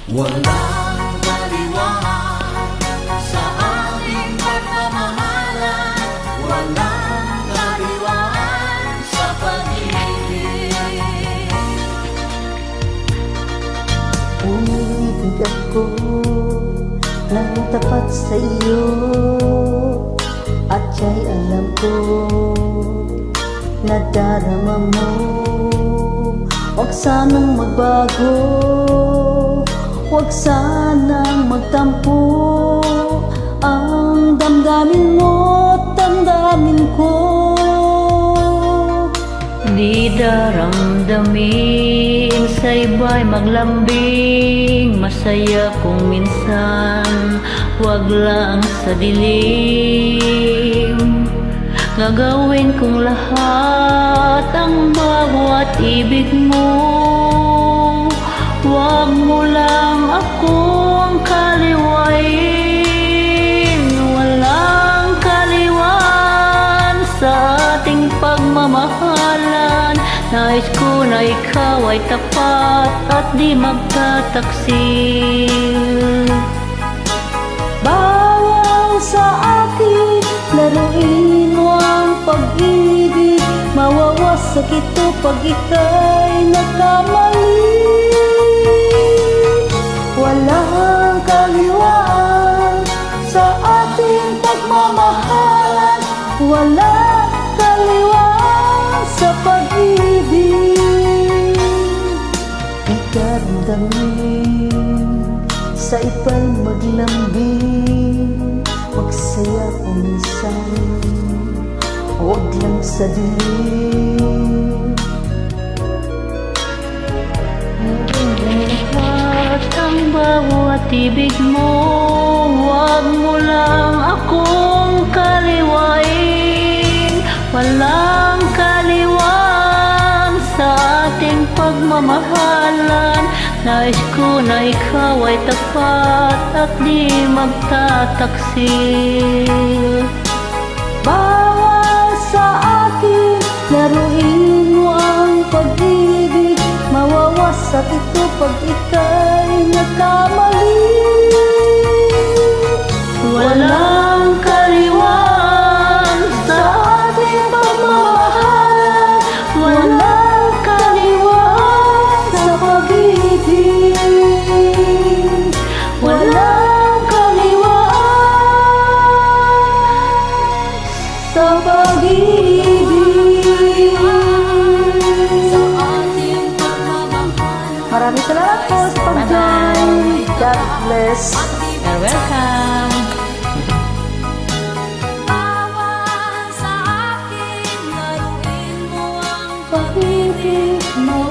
Walang kaliwaan sa ating pagmamahalan. Walang kaliwaan sa pag-ibig. Umiibig ako ng tapat sa iyo, at siya'y alam ko na darama mo. Huwag sanang magbago, huwag sanang magtampo. Ang damdamin mo't damdamin ko. Di daramdamin sa iba'y maglambing. Masaya kung minsan, wag lang sa dilim. Gagawin kong lahat ang bawat ibig mo. Wag mo lang akong kaliwain. Walang kaliwan sa ating pagmamahalan. Nais ko na ikaw ay tapat at di magtataksil. Bawal sa akin, laruin mo ang pag-ibig. Mawawasak ito pag ika'y nagkamali. Walang kaliwaan sa ating pagmamahalan. Walang kaliwaan sa pag-ibig. Ikaramdamin sa iba'y maglambing. Magsaya kung minsan, huwag lang sa dilim. At ang bawat ibig mo, wag mo lang akong kaliwain. Walang kaliwaan sa ating pagmamahalan. Nais ko na ikaw ay tapat at di magtataksil. Bawal sa akin, laruin mo ang pag-ibig. Mawawasak ito pag ika'y nagkamali. Walang kaliwaan sa ating pagmamahalan. Walang kaliwaan sa pag-ibig. Walang kaliwaan sa pag-ibig. Maraming salamat po sa pag-join. God bless. You're welcome. Bawal sa akin, laruin mo ang Pag-ibig mo